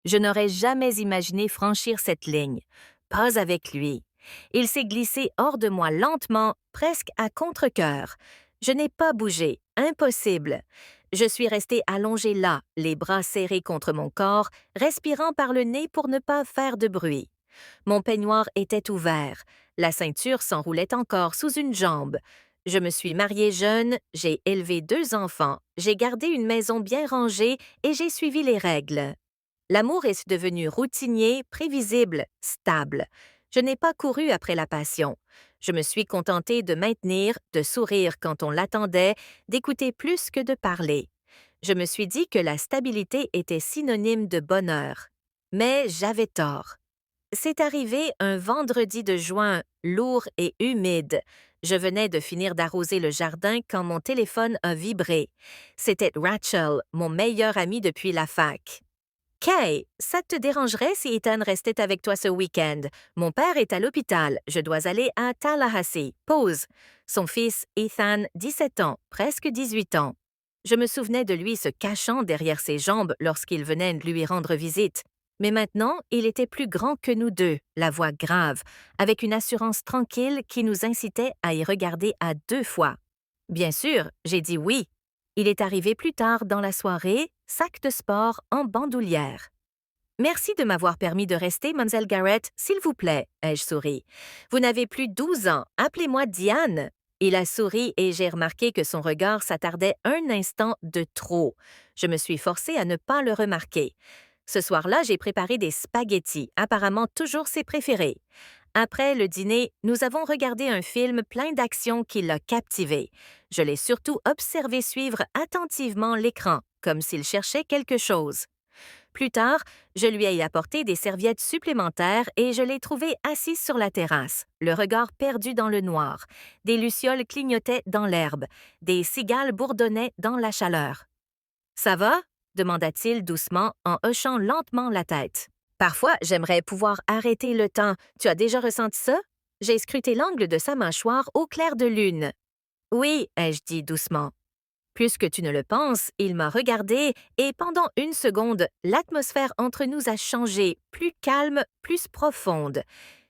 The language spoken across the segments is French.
Je n'aurais jamais imaginé franchir cette ligne. Pas avec lui. Il s'est glissé hors de moi lentement, presque à contre-cœur. Je n'ai pas bougé. Impossible. Je suis restée allongée là, les bras serrés contre mon corps, respirant par le nez pour ne pas faire de bruit. Mon peignoir était ouvert. La ceinture s'enroulait encore sous une jambe. Je me suis mariée jeune, j'ai élevé 2 enfants, j'ai gardé une maison bien rangée et j'ai suivi les règles. L'amour est devenu routinier, prévisible, stable. Je n'ai pas couru après la passion. Je me suis contentée de maintenir, de sourire quand on l'attendait, d'écouter plus que de parler. Je me suis dit que la stabilité était synonyme de bonheur. Mais j'avais tort. C'est arrivé un vendredi de juin, lourd et humide. Je venais de finir d'arroser le jardin quand mon téléphone a vibré. C'était Rachel, mon meilleur ami depuis la fac. Kay, ça te dérangerait si Ethan restait avec toi ce week-end? Mon père est à l'hôpital. Je dois aller à Tallahassee. Pause. Son fils, Ethan, 17 ans, presque 18 ans. Je me souvenais de lui se cachant derrière ses jambes lorsqu'il venait lui rendre visite. Mais maintenant, il était plus grand que nous deux, la voix grave, avec une assurance tranquille qui nous incitait à y regarder à 2 fois. Bien sûr, j'ai dit oui. Il est arrivé plus tard dans la soirée, sac de sport en bandoulière. Merci de m'avoir permis de rester, Mademoiselle Garrett, s'il vous plaît, ai-je souri. Vous n'avez plus 12 ans, appelez-moi Diane. Il a souri et j'ai remarqué que son regard s'attardait un instant de trop. Je me suis forcée à ne pas le remarquer. Ce soir-là, j'ai préparé des spaghettis, apparemment toujours ses préférés. Après le dîner, nous avons regardé un film plein d'action qui l'a captivé. Je l'ai surtout observé suivre attentivement l'écran, comme s'il cherchait quelque chose. Plus tard, je lui ai apporté des serviettes supplémentaires et je l'ai trouvé assis sur la terrasse, le regard perdu dans le noir. Des lucioles clignotaient dans l'herbe, des cigales bourdonnaient dans la chaleur. Ça va? Demanda-t-il doucement en hochant lentement la tête. Parfois, j'aimerais pouvoir arrêter le temps. Tu as déjà ressenti ça? J'ai scruté l'angle de sa mâchoire au clair de lune. Oui, ai-je dit doucement. Plus que tu ne le penses, il m'a regardé et pendant une seconde, l'atmosphère entre nous a changé, plus calme, plus profonde.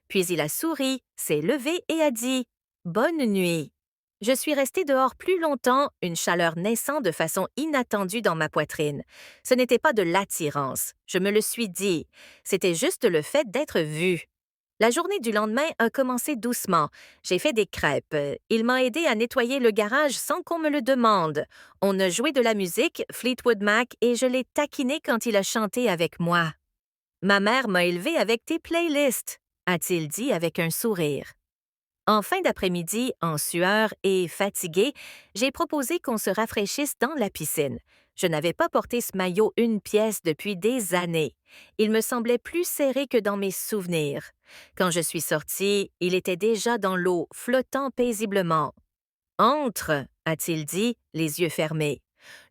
Puis il a souri, s'est levé et a dit « Bonne nuit ». Je suis restée dehors plus longtemps, une chaleur naissant de façon inattendue dans ma poitrine. Ce n'était pas de l'attirance, je me le suis dit. C'était juste le fait d'être vue. La journée du lendemain a commencé doucement. J'ai fait des crêpes. Il m'a aidé à nettoyer le garage sans qu'on me le demande. On a joué de la musique, Fleetwood Mac, et je l'ai taquiné quand il a chanté avec moi. Ma mère m'a élevé avec tes playlists, a-t-il dit avec un sourire. En fin d'après-midi, en sueur et fatiguée, j'ai proposé qu'on se rafraîchisse dans la piscine. Je n'avais pas porté ce maillot une pièce depuis des années. Il me semblait plus serré que dans mes souvenirs. Quand je suis sortie, il était déjà dans l'eau, flottant paisiblement. Entre, a-t-il dit, les yeux fermés.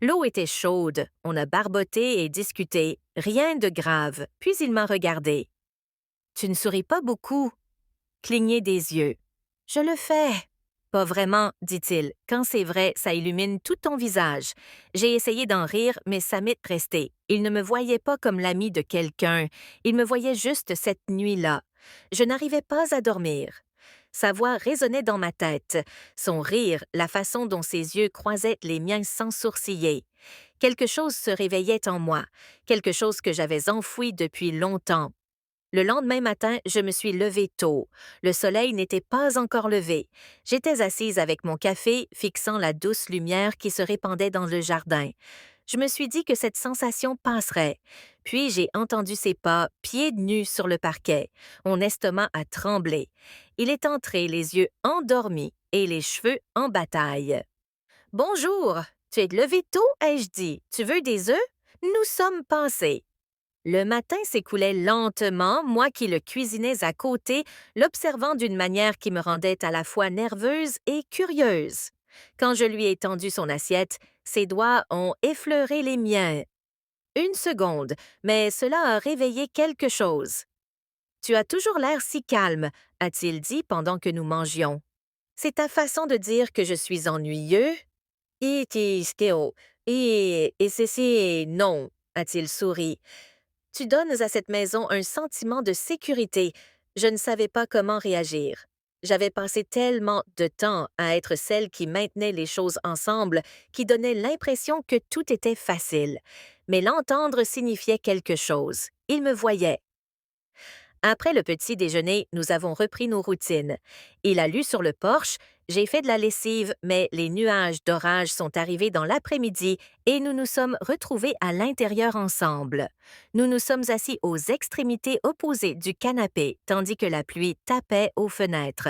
L'eau était chaude, on a barboté et discuté, rien de grave, puis il m'a regardé. Tu ne souris pas beaucoup. Cligner des yeux. Je le fais. Pas vraiment, dit-il. Quand c'est vrai, ça illumine tout ton visage. J'ai essayé d'en rire, mais ça m'est resté. Il ne me voyait pas comme l'ami de quelqu'un. Il me voyait juste cette nuit-là. Je n'arrivais pas à dormir. Sa voix résonnait dans ma tête. Son rire, la façon dont ses yeux croisaient les miens sans sourciller. Quelque chose se réveillait en moi, quelque chose que j'avais enfoui depuis longtemps. Le lendemain matin, je me suis levée tôt. Le soleil n'était pas encore levé. J'étais assise avec mon café, fixant la douce lumière qui se répandait dans le jardin. Je me suis dit que cette sensation passerait. Puis j'ai entendu ses pas, pieds nus sur le parquet. Mon estomac a tremblé. Il est entré, les yeux endormis et les cheveux en bataille. « Bonjour! Tu es levé tôt, ai-je dit. Tu veux des œufs? Nous sommes passés. » Le matin s'écoulait lentement, moi qui le cuisinais à côté, l'observant d'une manière qui me rendait à la fois nerveuse et curieuse. Quand je lui ai tendu son assiette, ses doigts ont effleuré les miens. Une seconde, mais cela a réveillé quelque chose. « Tu as toujours l'air si calme, » a-t-il dit pendant que nous mangions. « C'est ta façon de dire que je suis ennuyeux? »« Et still. Et ceci, non, » a-t-il souri. Tu donnes à cette maison un sentiment de sécurité. Je ne savais pas comment réagir. J'avais passé tellement de temps à être celle qui maintenait les choses ensemble, qui donnait l'impression que tout était facile. Mais l'entendre signifiait quelque chose. Il me voyait. Après le petit déjeuner, nous avons repris nos routines. Il a lu sur le porche, j'ai fait de la lessive, mais les nuages d'orage sont arrivés dans l'après-midi et nous nous sommes retrouvés à l'intérieur ensemble. Nous nous sommes assis aux extrémités opposées du canapé, tandis que la pluie tapait aux fenêtres.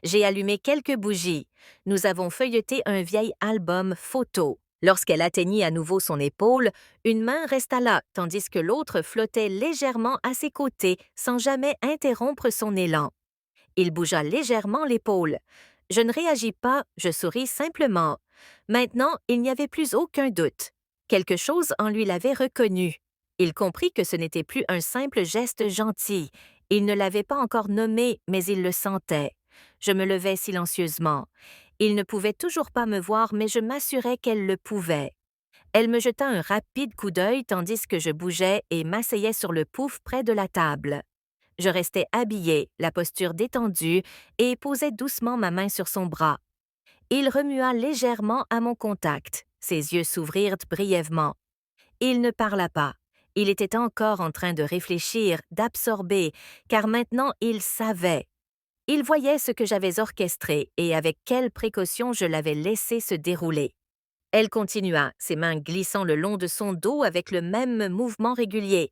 J'ai allumé quelques bougies. Nous avons feuilleté un vieil album photo. Lorsqu'elle atteignit à nouveau son épaule, une main resta là, tandis que l'autre flottait légèrement à ses côtés sans jamais interrompre son élan. Il bougea légèrement l'épaule. Je ne réagis pas, je souris simplement. Maintenant, il n'y avait plus aucun doute. Quelque chose en lui l'avait reconnu. Il comprit que ce n'était plus un simple geste gentil. Il ne l'avait pas encore nommé, mais il le sentait. Je me levai silencieusement. Il ne pouvait toujours pas me voir, mais je m'assurais qu'elle le pouvait. Elle me jeta un rapide coup d'œil tandis que je bougeais et m'asseyais sur le pouf près de la table. Je restais habillée, la posture détendue, et posais doucement ma main sur son bras. Il remua légèrement à mon contact. Ses yeux s'ouvrirent brièvement. Il ne parla pas. Il était encore en train de réfléchir, d'absorber, car maintenant il savait. Il voyait ce que j'avais orchestré et avec quelle précaution je l'avais laissé se dérouler. Elle continua, ses mains glissant le long de son dos avec le même mouvement régulier.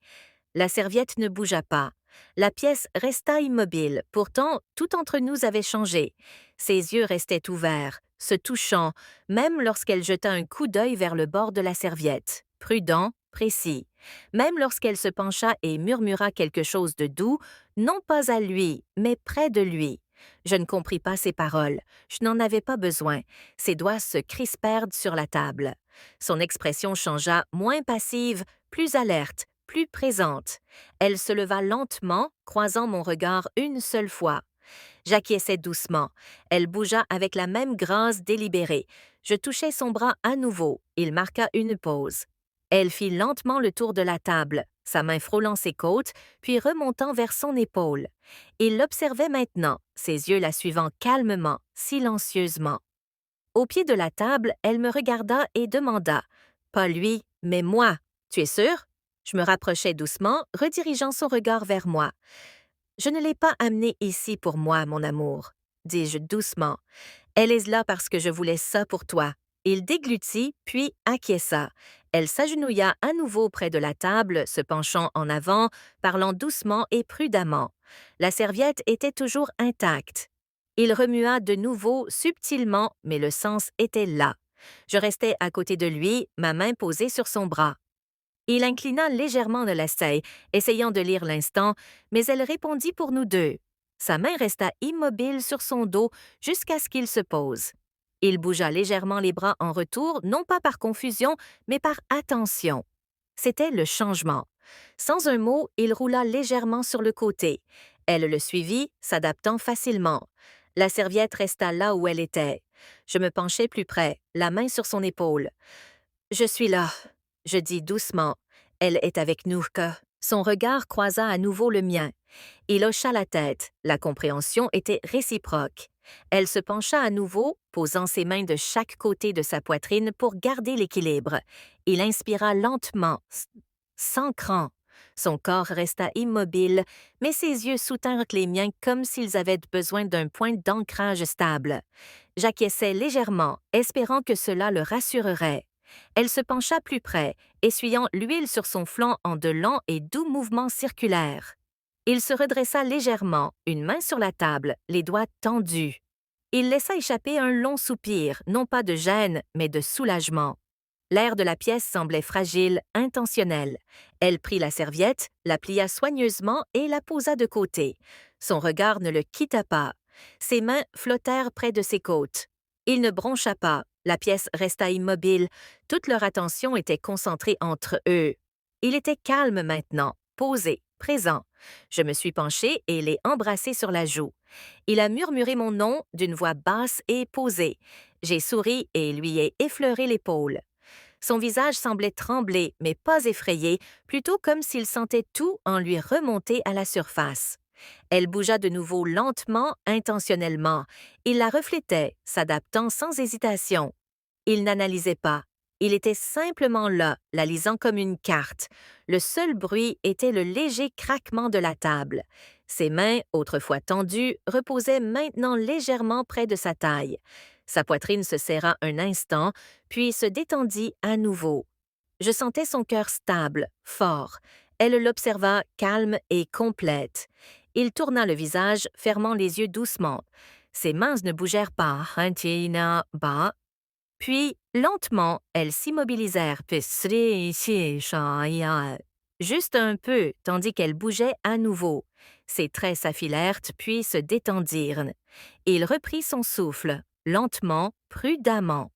La serviette ne bougea pas. La pièce resta immobile, pourtant tout entre nous avait changé. Ses yeux restaient ouverts, se touchant, même lorsqu'elle jeta un coup d'œil vers le bord de la serviette. Prudent, précis. Même lorsqu'elle se pencha et murmura quelque chose de doux, non pas à lui, mais près de lui. Je ne compris pas ses paroles. Je n'en avais pas besoin. Ses doigts se crispèrent sur la table. Son expression changea, moins passive, plus alerte, plus présente. Elle se leva lentement, croisant mon regard une seule fois. J'acquiesçai doucement. Elle bougea avec la même grâce délibérée. Je touchai son bras à nouveau. Il marqua une pause. Elle fit lentement le tour de la table, sa main frôlant ses côtes, puis remontant vers son épaule. Il l'observait maintenant, ses yeux la suivant calmement, silencieusement. Au pied de la table, elle me regarda et demanda « Pas lui, mais moi. Tu es sûr ?» Je me rapprochai doucement, redirigeant son regard vers moi. « Je ne l'ai pas amenée ici pour moi, mon amour, » dis-je doucement. « Elle est là parce que je voulais ça pour toi. » Il déglutit, puis acquiesça. Elle s'agenouilla à nouveau près de la table, se penchant en avant, parlant doucement et prudemment. La serviette était toujours intacte. Il remua de nouveau subtilement, mais le sens était là. Je restais à côté de lui, ma main posée sur son bras. Il inclina légèrement de l'essai, essayant de lire l'instant, mais elle répondit pour nous deux. Sa main resta immobile sur son dos jusqu'à ce qu'il se pose. Il bougea légèrement les bras en retour, non pas par confusion, mais par attention. C'était le changement. Sans un mot, il roula légèrement sur le côté. Elle le suivit, s'adaptant facilement. La serviette resta là où elle était. Je me penchai plus près, la main sur son épaule. « Je suis là », je dis doucement. « Elle est avec nous, que... » Son regard croisa à nouveau le mien. Il hocha la tête. La compréhension était réciproque. Elle se pencha à nouveau, posant ses mains de chaque côté de sa poitrine pour garder l'équilibre. Il inspira lentement, sans cran. Son corps resta immobile, mais ses yeux soutinrent les miens comme s'ils avaient besoin d'un point d'ancrage stable. J'acquiesçai légèrement, espérant que cela le rassurerait. Elle se pencha plus près, essuyant l'huile sur son flanc en de lents et doux mouvements circulaires. Il se redressa légèrement, une main sur la table, les doigts tendus. Il laissa échapper un long soupir, non pas de gêne, mais de soulagement. L'air de la pièce semblait fragile, intentionnel. Elle prit la serviette, la plia soigneusement et la posa de côté. Son regard ne le quitta pas. Ses mains flottèrent près de ses côtes. Il ne broncha pas. La pièce resta immobile. Toute leur attention était concentrée entre eux. Il était calme maintenant, posé, présent. Je me suis penchée et l'ai embrassé sur la joue. Il a murmuré mon nom d'une voix basse et posée. J'ai souri et lui ai effleuré l'épaule. Son visage semblait trembler, mais pas effrayé, plutôt comme s'il sentait tout en lui remonter à la surface. Elle bougea de nouveau lentement, intentionnellement. Il la reflétait, s'adaptant sans hésitation. Il n'analysait pas. Il était simplement là, la lisant comme une carte. Le seul bruit était le léger craquement de la table. Ses mains, autrefois tendues, reposaient maintenant légèrement près de sa taille. Sa poitrine se serra un instant, puis se détendit à nouveau. Je sentais son cœur stable, fort. Elle l'observa calme et complète. Il tourna le visage, fermant les yeux doucement. Ses mains ne bougèrent pas. Puis, lentement, elles s'immobilisèrent. Juste un peu, tandis qu'elles bougeaient à nouveau. Ses traits s'affilèrent, puis se détendirent. Il reprit son souffle, lentement, prudemment.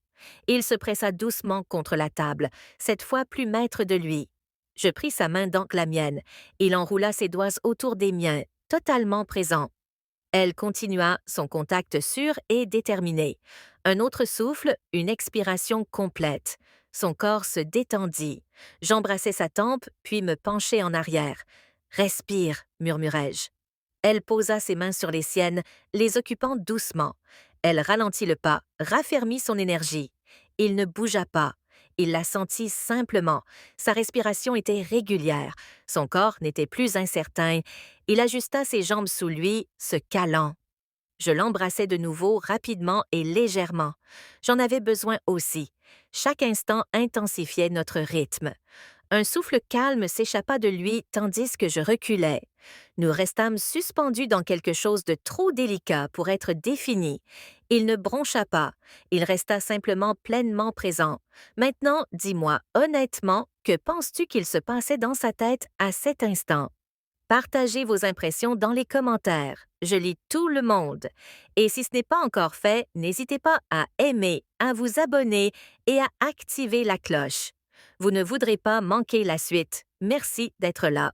Il se pressa doucement contre la table, cette fois plus maître de lui. Je pris sa main dans la mienne. Il enroula ses doigts autour des miens, totalement présent. Elle continua, son contact sûr et déterminé. Un autre souffle, une expiration complète. Son corps se détendit. J'embrassai sa tempe, puis me penchai en arrière. Respire, murmurai-je. Elle posa ses mains sur les siennes, les occupant doucement. Elle ralentit le pas, raffermit son énergie. Il ne bougea pas. Il la sentit simplement. Sa respiration était régulière. Son corps n'était plus incertain. Il ajusta ses jambes sous lui, se calant. Je l'embrassai de nouveau rapidement et légèrement. J'en avais besoin aussi. Chaque instant intensifiait notre rythme. Un souffle calme s'échappa de lui tandis que je reculais. Nous restâmes suspendus dans quelque chose de trop délicat pour être défini. Il ne broncha pas. Il resta simplement pleinement présent. Maintenant, dis-moi honnêtement, que penses-tu qu'il se passait dans sa tête à cet instant? Partagez vos impressions dans les commentaires. Je lis tout le monde. Et si ce n'est pas encore fait, n'hésitez pas à aimer, à vous abonner et à activer la cloche. Vous ne voudrez pas manquer la suite. Merci d'être là.